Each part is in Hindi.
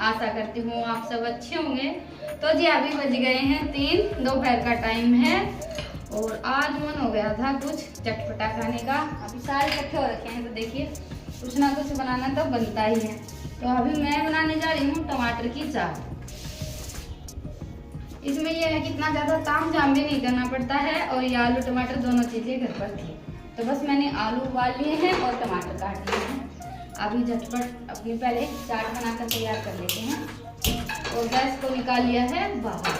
आशा करती हूँ आप सब अच्छे होंगे। तो जी अभी बज गए हैं 3, दोपहर का टाइम है और आज मन हो गया था कुछ चटपटा खाने का। अभी सारे इकट्ठे हो रखे हैं तो देखिए कुछ ना कुछ बनाना तो बनता ही है। तो अभी मैं बनाने जा रही हूँ टमाटर की चाट। इसमें यह है कि इतना ज़्यादा ताम झाम भी नहीं करना पड़ता है और ये आलू टमाटर दोनों चीज़ें घर पर थी तो बस मैंने आलू उबाल लिए हैं और टमाटर काट लिए हैं। अभी झटपट अपनी पहले चाट बनाकर तैयार कर लेते हैं और गैस को निकाल लिया है बाहर।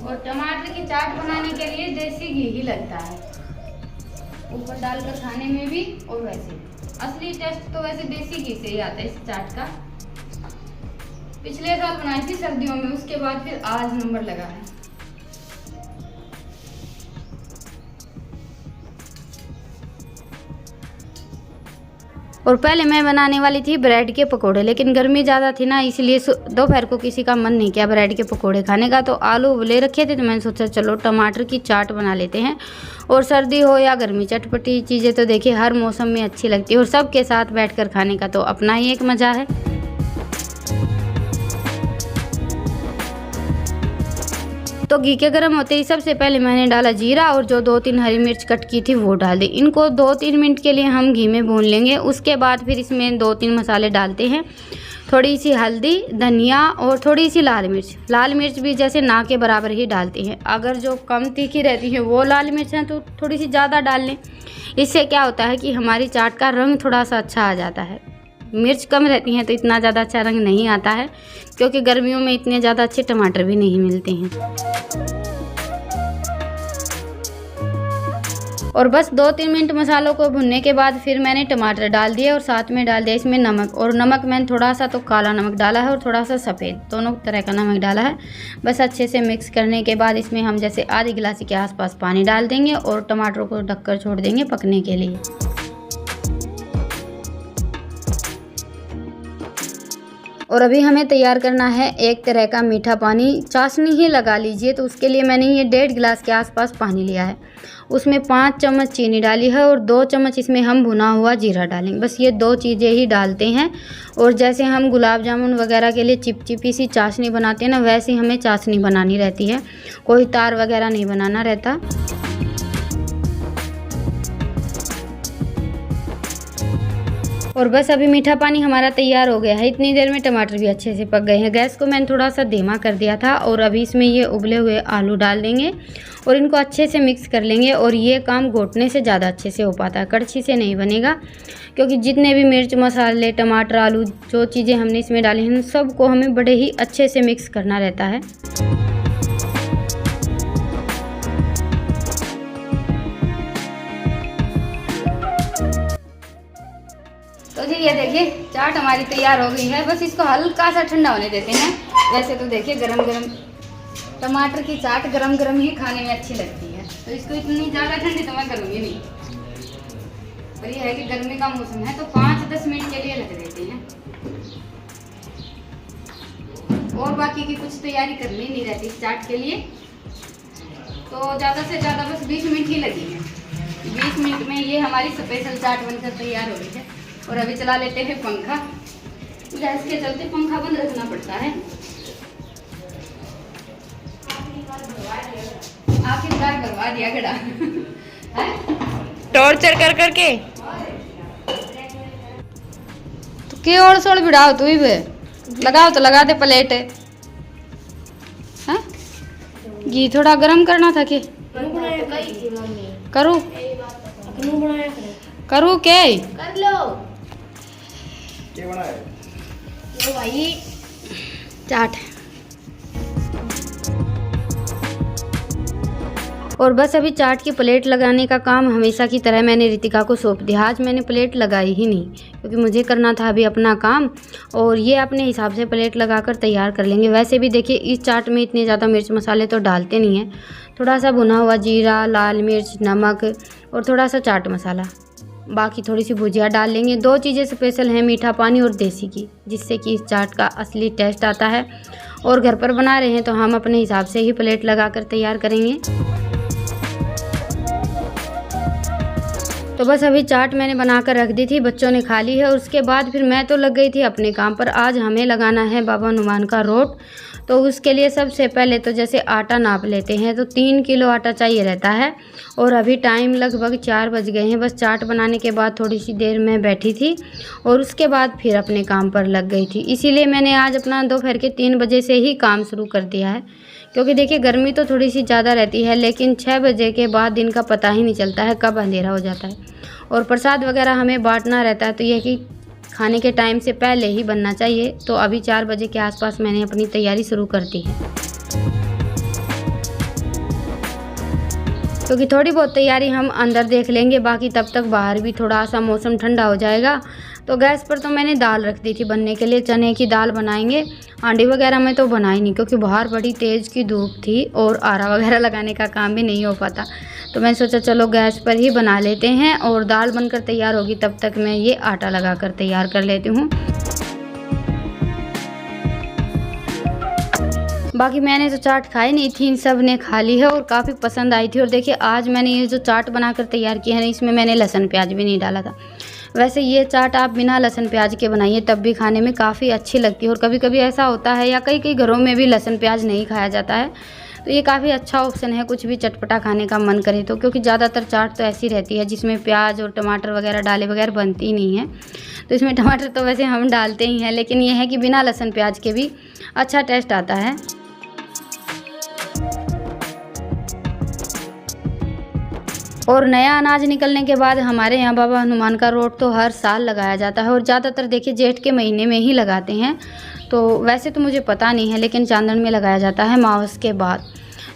और टमाटर की चाट बनाने के लिए देसी घी ही लगता है ऊपर डालकर खाने में भी और वैसे असली टेस्ट तो वैसे देसी घी से ही आता है इस चाट का। पिछले साल बनाई थी सर्दियों में, उसके बाद फिर आज नंबर लगा है। और पहले मैं बनाने वाली थी ब्रेड के पकोड़े, लेकिन गर्मी ज़्यादा थी ना इसलिए दोपहर को किसी का मन नहीं किया ब्रेड के पकोड़े खाने का। तो आलू उबले रखे थे तो मैंने सोचा चलो टमाटर की चाट बना लेते हैं। और सर्दी हो या गर्मी चटपटी चीज़ें तो देखिए हर मौसम में अच्छी लगती है और सबके साथ बैठकर खाने का तो अपना ही एक मज़ा है। तो घी के गर्म होते ही सबसे पहले मैंने डाला जीरा और जो 2-3 हरी मिर्च कट की थी वो डाल दी। इनको 2-3 मिनट के लिए हम घी में भून लेंगे। उसके बाद फिर इसमें 2-3 मसाले डालते हैं, थोड़ी सी हल्दी, धनिया और थोड़ी सी लाल मिर्च। लाल मिर्च भी जैसे ना के बराबर ही डालते हैं। अगर जो कम तीखी रहती है वो लाल मिर्च हैं तो थोड़ी सी ज़्यादा डाल लें। इससे क्या होता है कि हमारी चाट का रंग थोड़ा सा अच्छा आ जाता है। मिर्च कम रहती हैं तो इतना ज़्यादा अच्छा रंग नहीं आता है क्योंकि गर्मियों में इतने ज़्यादा अच्छे टमाटर भी नहीं मिलते हैं। और बस 2-3 मिनट मसालों को भुनने के बाद फिर मैंने टमाटर डाल दिए और साथ में डाल दिया इसमें नमक। और नमक मैंने थोड़ा सा तो काला नमक डाला है और थोड़ा सा सफ़ेद, दोनों तरह का नमक डाला है। बस अच्छे से मिक्स करने के बाद इसमें हम जैसे आधी गिलासी के आसपास पानी डाल देंगे और टमाटरों को ढककर छोड़ देंगे पकने के लिए। और अभी हमें तैयार करना है एक तरह का मीठा पानी, चाशनी ही लगा लीजिए। तो उसके लिए मैंने ये 1.5 गिलास के आसपास पानी लिया है। उसमें 5 चम्मच चीनी डाली है और 2 चम्मच इसमें हम भुना हुआ जीरा डालेंगे। बस ये 2 चीज़ें ही डालते हैं। और जैसे हम गुलाब जामुन वगैरह के लिए चिपचिपी सी चाशनी बनाते हैं ना, वैसे ही हमें चाशनी बनानी रहती है, कोई तार वगैरह नहीं बनाना रहता। और बस अभी मीठा पानी हमारा तैयार हो गया है। इतनी देर में टमाटर भी अच्छे से पक गए हैं। गैस को मैंने थोड़ा सा धीमा कर दिया था और अभी इसमें ये उबले हुए आलू डाल देंगे और इनको अच्छे से मिक्स कर लेंगे। और ये काम घोटने से ज़्यादा अच्छे से हो पाता है, कड़छी से नहीं बनेगा क्योंकि जितने भी मिर्च मसाले टमाटर आलू जो चीज़ें हमने इसमें डाली हैं सबको हमें बड़े ही अच्छे से मिक्स करना रहता है। तो जी ये देखिए चाट हमारी तैयार हो गई है। बस इसको हल्का सा ठंडा होने देते हैं। वैसे तो देखिए गरम गरम टमाटर की चाट गरम गरम ही खाने में अच्छी लगती है, तो इसको इतनी ज़्यादा ठंडी तो मैं करूँगी नहीं। पर यह है कि गर्मी का मौसम है तो 5-10 मिनट के लिए लग देते हैं। और बाकी की कुछ तैयारी करनी नहीं रहती इस चाट के लिए, तो ज़्यादा से ज़्यादा बस 20 मिनट ही लगी है। 20 मिनट में ये हमारी स्पेशल चाट बनकर तैयार हो गई है। और अभी चला लेते हैं पंखा। गैस के चलते पंखा बंद रखना पड़ता है। आखिरकार भरवा दिया गड़ा टॉर्चर कर करके तो के और सोल भिड़ाओ तू ही बे लगाओ तो लगा दे प्लेट है। घी थोड़ा गरम करना था के करूँ करूँ के कर लो भाई चाट। और बस अभी चाट की प्लेट लगाने का काम हमेशा की तरह मैंने रितिका को सौंप दिया। आज मैंने प्लेट लगाई ही नहीं क्योंकि मुझे करना था अभी अपना काम और ये अपने हिसाब से प्लेट लगाकर तैयार कर लेंगे। वैसे भी देखिए इस चाट में इतने ज़्यादा मिर्च मसाले तो डालते नहीं हैं, थोड़ा सा भुना हुआ जीरा, लाल मिर्च, नमक और थोड़ा सा चाट मसाला, बाकी थोड़ी सी भुजिया डाल लेंगे। 2 चीज़ें स्पेशल हैं, मीठा पानी और देसी घी, जिससे कि इस चाट का असली टेस्ट आता है। और घर पर बना रहे हैं तो हम अपने हिसाब से ही प्लेट लगाकर तैयार करेंगे। तो बस अभी चाट मैंने बना कर रख दी थी, बच्चों ने खा ली है और उसके बाद फिर मैं तो लग गई थी अपने काम पर। आज हमें लगाना है बाबा हनुमान का रोट। तो उसके लिए सबसे पहले तो जैसे आटा नाप लेते हैं, तो 3 किलो आटा चाहिए रहता है। और अभी टाइम लगभग 4 बज गए हैं। बस चाट बनाने के बाद थोड़ी सी देर मैं बैठी थी और उसके बाद फिर अपने काम पर लग गई थी। इसीलिए मैंने आज अपना दोपहर के 3 बजे से ही काम शुरू कर दिया है, क्योंकि देखिए गर्मी तो थोड़ी सी ज़्यादा रहती है, लेकिन 6 बजे के बाद दिन का पता ही नहीं चलता है कब अंधेरा हो जाता है। और प्रसाद वगैरह हमें बांटना रहता है, तो यह कि खाने के टाइम से पहले ही बनना चाहिए। तो अभी 4 बजे के आसपास मैंने अपनी तैयारी शुरू कर दी है, क्योंकि थोड़ी बहुत तैयारी हम अंदर देख लेंगे, बाकी तब तक बाहर भी थोड़ा सा मौसम ठंडा हो जाएगा। तो गैस पर तो मैंने दाल रख दी थी बनने के लिए, चने की दाल बनाएंगे। हांडी वगैरह में तो बनाई नहीं, क्योंकि बाहर बड़ी तेज़ की धूप थी और आरा वगैरह लगाने का काम भी नहीं हो पाता। तो मैंने सोचा चलो गैस पर ही बना लेते हैं, और दाल बनकर तैयार होगी तब तक मैं ये आटा लगा कर तैयार कर लेती हूँ। बाकी मैंने तो चाट खाई नहीं थी, इन सब ने खा ली है और काफ़ी पसंद आई थी। और देखिए आज मैंने ये जो चाट बनाकर तैयार की है ना, इसमें मैंने लहसुन प्याज भी नहीं डाला था। वैसे ये चाट आप बिना लहसुन प्याज के बनाइए तब भी खाने में काफ़ी अच्छी लगती है। और कभी कभी ऐसा होता है, या कई कई घरों में भी लहसुन प्याज नहीं खाया जाता है, तो ये काफ़ी अच्छा ऑप्शन है कुछ भी चटपटा खाने का मन करे तो। क्योंकि ज़्यादातर चाट तो ऐसी रहती है जिसमें प्याज और टमाटर वगैरह डाले बगैर बनती ही नहीं है। तो इसमें टमाटर तो वैसे हम डालते ही हैं, लेकिन ये है कि बिना लहसुन प्याज के भी अच्छा टेस्ट आता है। और नया अनाज निकलने के बाद हमारे यहाँ बाबा हनुमान का रोट तो हर साल लगाया जाता है, और ज़्यादातर देखिए जेठ के महीने में ही लगाते हैं। तो वैसे तो मुझे पता नहीं है, लेकिन चांदन में लगाया जाता है मावस के बाद।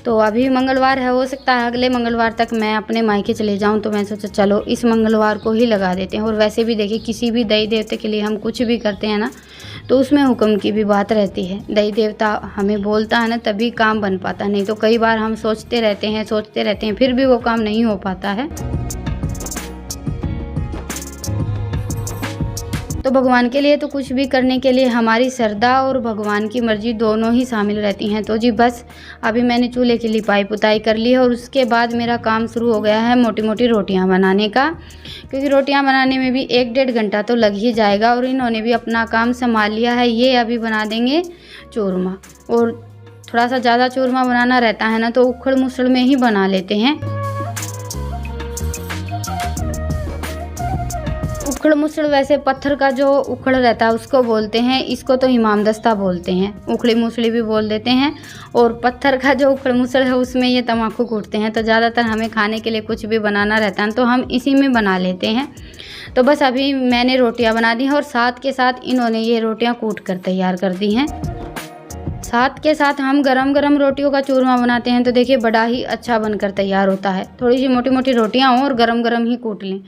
तो अभी मंगलवार है, हो सकता है अगले मंगलवार तक मैं अपने मायके चले जाऊं, तो मैं सोचा चलो इस मंगलवार को ही लगा देते हैं। और वैसे भी देखिए किसी भी देवी देवते के लिए हम कुछ भी करते हैं ना, तो उसमें हुक्म की भी बात रहती है। देवी देवता हमें बोलता है ना, तभी काम बन पाता, नहीं तो कई बार हम सोचते रहते हैं फिर भी वो काम नहीं हो पाता है। तो भगवान के लिए तो कुछ भी करने के लिए हमारी श्रद्धा और भगवान की मर्जी दोनों ही शामिल रहती हैं। तो जी बस अभी मैंने चूल्हे की लिपाई पुताई कर ली है, और उसके बाद मेरा काम शुरू हो गया है मोटी मोटी रोटियां बनाने का, क्योंकि रोटियां बनाने में भी 1-1.5 घंटा तो लग ही जाएगा। और इन्होंने भी अपना काम संभाल लिया है। ये अभी बना देंगे चूरमा, और थोड़ा सा ज़्यादा चूरमा बनाना रहता है ना, तो उखड़ मुसड़ में ही बना लेते हैं। उखड़ मुसड़ वैसे पत्थर का जो उखड़ रहता है उसको बोलते हैं, इसको तो इमामदस्ता बोलते हैं, उखड़ी मुसड़ी भी बोल देते हैं। और पत्थर का जो उखड़ मुसड़ है उसमें ये तम्बाकू कूटते हैं। तो ज़्यादातर हमें खाने के लिए कुछ भी बनाना रहता है तो हम इसी में बना लेते हैं। तो बस अभी मैंने रोटियां बना दी हैं, और साथ के साथ इन्होंने ये रोटियां कूट कर तैयार कर दी हैं। साथ के साथ हम गरम गरम रोटियों का चूरमा बनाते हैं, तो देखिए बड़ा ही अच्छा बनकर तैयार होता है। थोड़ी सी मोटी मोटी रोटियां हों और गरम गरम ही कूट लें,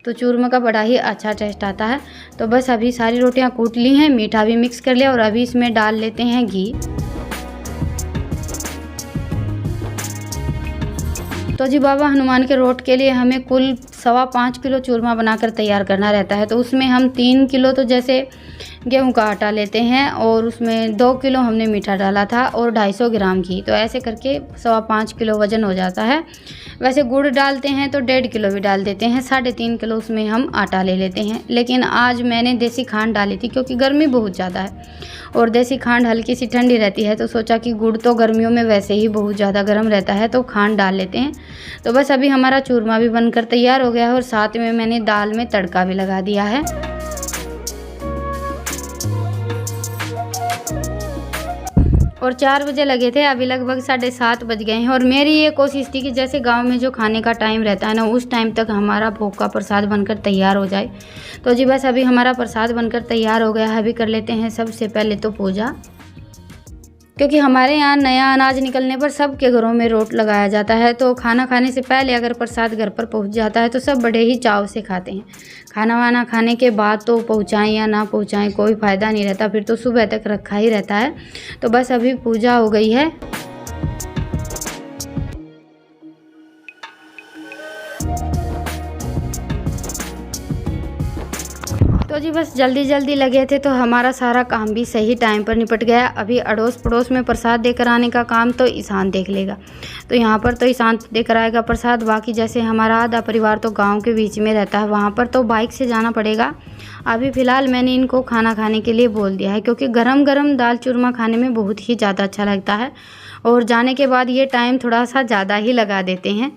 तो चूरमा का बड़ा ही अच्छा टेस्ट आता है। तो बस अभी सारी रोटियां कूट ली हैं, मीठा भी मिक्स कर लिया, और अभी इसमें डाल लेते हैं घी। तो जी बाबा हनुमान के रोट के लिए हमें कुल 5.25 किलो चूरमा बनाकर तैयार करना रहता है। तो उसमें हम 3 किलो तो जैसे गेहूं का आटा लेते हैं, और उसमें 2 किलो हमने मीठा डाला था, और 250 ग्राम घी। तो ऐसे करके 5.25 किलो वज़न हो जाता है। वैसे गुड़ डालते हैं तो 1.5 किलो भी डाल देते हैं, 3.5 किलो उसमें हम आटा ले लेते हैं। लेकिन आज मैंने देसी खांड डाली थी, क्योंकि गर्मी बहुत ज़्यादा है और देसी खांड हल्की सी ठंडी रहती है। तो सोचा कि गुड़ तो गर्मियों में वैसे ही बहुत ज़्यादा गर्म रहता है, तो खांड डाल लेते हैं। तो बस अभी हमारा चूरमा भी बनकर तैयार हो गया है, और साथ में मैंने दाल में तड़का भी लगा दिया है। और 4 बजे लगे थे, अभी लगभग 7:30 बज गए हैं। और मेरी ये कोशिश थी कि जैसे गांव में जो खाने का टाइम रहता है ना, उस टाइम तक हमारा भोग का प्रसाद बनकर तैयार हो जाए। तो जी बस अभी हमारा प्रसाद बनकर तैयार हो गया है। अभी कर लेते हैं सबसे पहले तो पूजा, क्योंकि हमारे यहाँ नया अनाज निकलने पर सबके घरों में रोट लगाया जाता है। तो खाना खाने से पहले अगर प्रसाद घर पर पहुँच जाता है तो सब बड़े ही चाव से खाते हैं। खाना वाना खाने के बाद तो पहुँचाएं या ना पहुँचाएं कोई फ़ायदा नहीं रहता, फिर तो सुबह तक रखा ही रहता है। तो बस अभी पूजा हो गई है। तो जी बस जल्दी जल्दी लगे थे तो हमारा सारा काम भी सही टाइम पर निपट गया। अभी अड़ोस पड़ोस में प्रसाद देकर आने का काम तो ईशान देख लेगा। तो यहाँ पर तो ईशान देकर आएगा प्रसाद। बाकी जैसे हमारा आधा परिवार तो गांव के बीच में रहता है, वहाँ पर तो बाइक से जाना पड़ेगा। अभी फ़िलहाल मैंने इनको खाना खाने के लिए बोल दिया है, क्योंकि गरम गरम दाल चूरमा खाने में बहुत ही ज़्यादा अच्छा लगता है। और जाने के बाद ये टाइम थोड़ा सा ज़्यादा ही लगा देते हैं,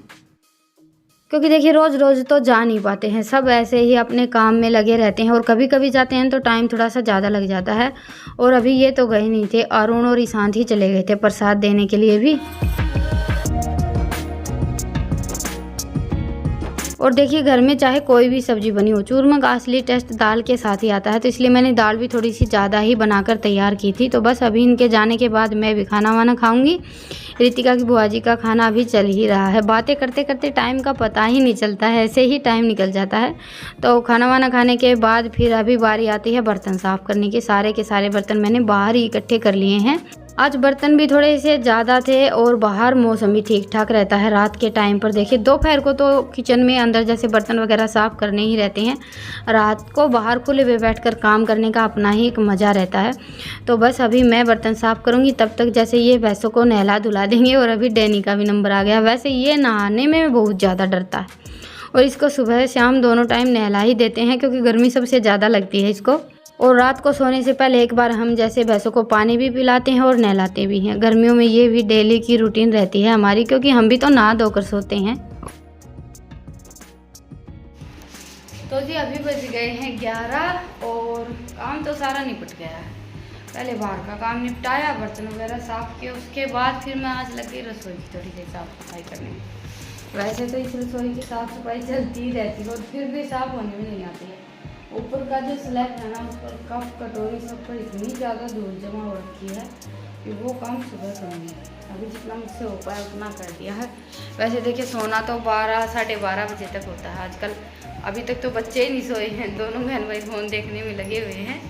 क्योंकि देखिए रोज़ रोज़ तो जा नहीं पाते हैं, सब ऐसे ही अपने काम में लगे रहते हैं। और कभी कभी जाते हैं तो टाइम थोड़ा सा ज़्यादा लग जाता है। और अभी ये तो गए नहीं थे, अरुण और ईशान ही चले गए थे प्रसाद देने के लिए भी। और देखिए घर में चाहे कोई भी सब्जी बनी हो, चूरमा का असली टेस्ट दाल के साथ ही आता है। तो इसलिए मैंने दाल भी थोड़ी सी ज़्यादा ही बनाकर तैयार की थी। तो बस अभी इनके जाने के बाद मैं भी खाना वाना खाऊंगी। रितिका की बुआ जी का खाना अभी चल ही रहा है। बातें करते करते टाइम का पता ही नहीं चलता है, ऐसे ही टाइम निकल जाता है। तो खाना वाना खाने के बाद फिर अभी बारी आती है बर्तन साफ़ करने की। सारे के सारे बर्तन मैंने बाहर ही इकट्ठे कर लिए हैं। आज बर्तन भी थोड़े से ज़्यादा थे और बाहर मौसम भी ठीक ठाक रहता है रात के टाइम पर। देखिए दोपहर को तो किचन में अंदर जैसे बर्तन वगैरह साफ़ करने ही रहते हैं, रात को बाहर खुले में बैठकर काम करने का अपना ही एक मज़ा रहता है। तो बस अभी मैं बर्तन साफ़ करूँगी, तब तक जैसे ये भैंसों को नहला धुला देंगे। और अभी डैनी का भी नंबर आ गया। वैसे ये नहाने में बहुत ज़्यादा डरता है और इसको सुबह शाम दोनों टाइम नहला ही देते हैं, क्योंकि गर्मी सबसे ज़्यादा लगती है इसको। और रात को सोने से पहले एक बार हम जैसे भैंसों को पानी भी पिलाते हैं और नहलाते भी हैं। गर्मियों में ये भी डेली की रूटीन रहती है हमारी, क्योंकि हम भी तो नहा धोकर सोते हैं। तो जी अभी बज गए हैं 11 और काम तो सारा निपट गया है। पहले बाहर का काम निपटाया, बर्तन वगैरह साफ़ किए, उसके बाद फिर मैं आज लग गई रसोई की थोड़ी सी साफ़ सफाई करने में। वैसे तो इस रसोई की साफ़ सफाई चलती ही रहती है और फिर भी साफ़ होने में नहीं आती है। ऊपर का जो स्लैब है ना, उस पर कप कटोरी सब पर इतनी ज़्यादा धूल जमा हो रखी है कि वो काम सुबह करूँगी। अभी जितना मुझसे हो पाया उतना कर दिया है। वैसे देखिए सोना तो 12 साढ़े 12 बजे तक होता है आजकल। अभी तक तो बच्चे ही नहीं सोए हैं, दोनों बहन भाई फ़ोन देखने में लगे हुए हैं।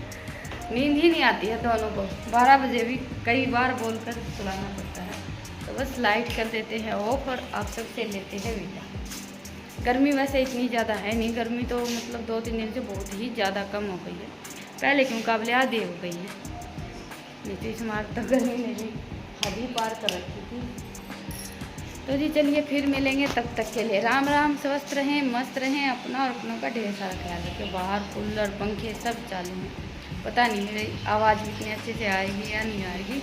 नींद ही नहीं आती है दोनों को। 12 बजे भी कई बार बोलकर सुलाना पड़ता है। तो बस लाइट कर देते हैं ऑफ और आप सबसे लेते हैं विदा। गर्मी वैसे इतनी ज़्यादा है नहीं, गर्मी तो मतलब 2-3 दिन से बहुत ही ज़्यादा कम हो गई है, पहले के मुकाबले आधी हो गई है। नहीं तो इस मार तो गर्मी ने भी हद ही पार कर रखी थी। तो जी चलिए फिर मिलेंगे, तब तक के लिए राम राम। स्वस्थ रहें, मस्त रहें, अपना और अपनों का ढेर सारा ख्याल रखें। बाहर कूलर पंखे सब चालू हैं, पता नहीं मेरी आवाज़ भी इतनी अच्छे से आएगी या नहीं आएगी।